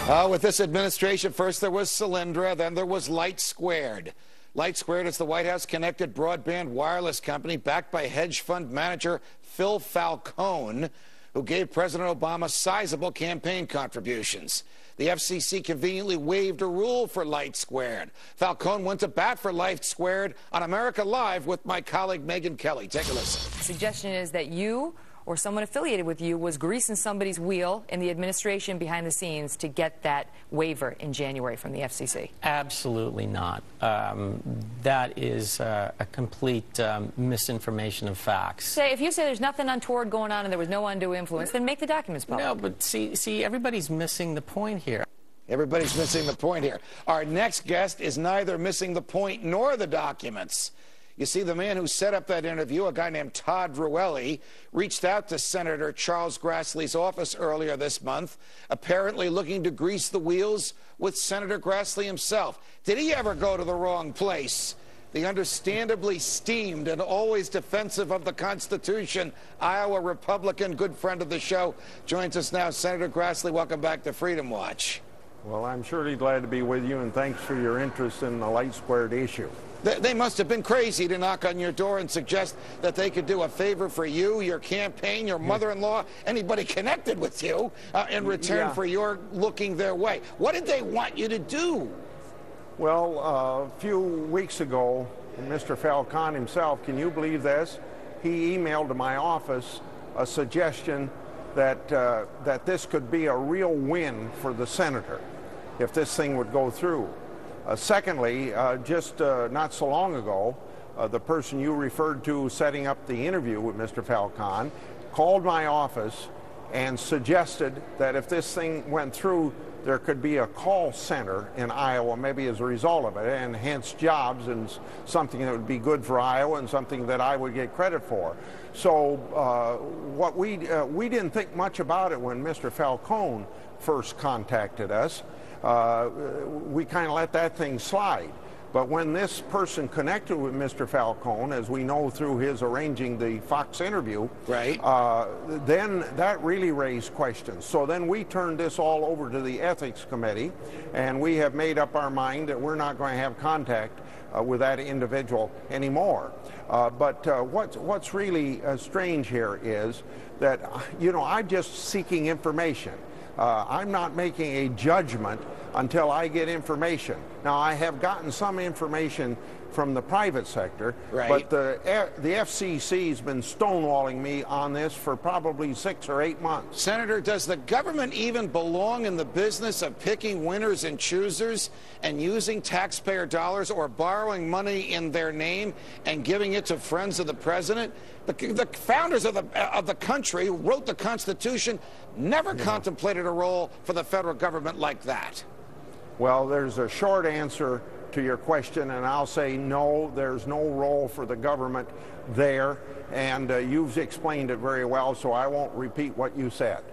With this administration, first there was Solyndra, then there was LightSquared. LightSquared is the White House-connected broadband wireless company backed by hedge fund manager Phil Falcone, who gave President Obama sizable campaign contributions. The FCC conveniently waived a rule for LightSquared. Falcone went to bat for LightSquared on America Live with my colleague Megyn Kelly. Take a listen. The suggestion is that you or someone affiliated with you was greasing somebody's wheel in the administration behind the scenes to get that waiver in January from the FCC. Absolutely not. That is a complete misinformation of facts. If you say there's nothing untoward going on and there was no undue influence, then make the documents public. No, but see, everybody's missing the point here. Everybody's missing the point here. Our next guest is neither missing the point nor the documents. You see, the man who set up that interview, a guy named Todd Ruelli, reached out to Senator Charles Grassley's office earlier this month, apparently looking to grease the wheels with Senator Grassley himself. Did he ever go to the wrong place? The understandably steamed and always defensive of the Constitution Iowa Republican, good friend of the show, joins us now. Senator Grassley, welcome back to Freedom Watch. Well, I'm surely glad to be with you, and thanks for your interest in the LightSquared issue. They must have been crazy to knock on your door and suggest that they could do a favor for you, your campaign, your mother-in-law, anybody connected with you, in return for your looking their way. What did they want you to do? Well, a few weeks ago, Mr. Falcone himself, can you believe this? He emailed to my office a suggestion that, that this could be a real win for the senator if this thing would go through. Secondly, just not so long ago, the person you referred to setting up the interview with Mr. Falcone called my office and suggested that if this thing went through, there could be a call center in Iowa, maybe as a result of it, and hence jobs, and something that would be good for Iowa and something that I would get credit for. So what we didn't think much about it when Mr. Falcone first contacted us. We kind of let that thing slide. But when this person connected with Mr. Falcone, as we know through his arranging the Fox interview, right, then that really raised questions. So then we turned this all over to the Ethics Committee, and we have made up our mind that we're not going to have contact with that individual anymore. But what's really strange here is that, you know, I'm just seeking information. I'm not making a judgment until I get information. Now, I have gotten some information from the private sector, but the FCC's been stonewalling me on this for probably 6 or 8 months. Senator, does the government even belong in the business of picking winners and choosers and using taxpayer dollars or borrowing money in their name and giving it to friends of the president? The founders of the country who wrote the Constitution never contemplated a role for the federal government like that. Well, there's a short answer to your question, and I'll say no, there's no role for the government there, and you've explained it very well, so I won't repeat what you said.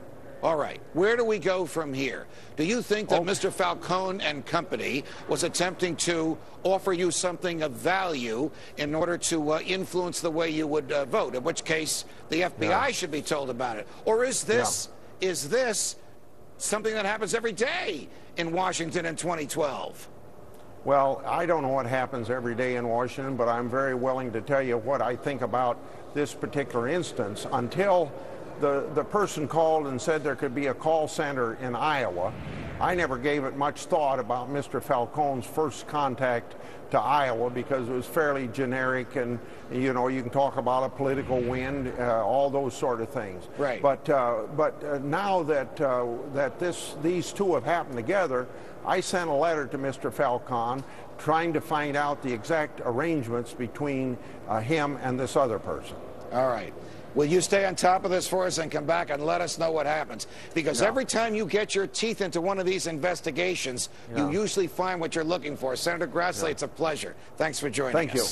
All right. Where do we go from here? Do you think that Mr. Falcone and company was attempting to offer you something of value in order to influence the way you would vote, in which case the FBI should be told about it? Or is this something that happens every day in Washington in 2012? Well, I don't know what happens every day in Washington, but I'm very willing to tell you what I think about this particular instance. Until the person called and said there could be a call center in Iowa, I never gave it much thought about Mr. Falcone's first contact to Iowa because it was fairly generic, and you know, you can talk about a political win, all those sort of things. Right. But now that these two have happened together, I sent a letter to Mr. Falcone trying to find out the exact arrangements between him and this other person. All right. Will you stay on top of this for us and come back and let us know what happens? Because every time you get your teeth into one of these investigations, you usually find what you're looking for. Senator Grassley, it's a pleasure. Thanks for joining us. Thank you.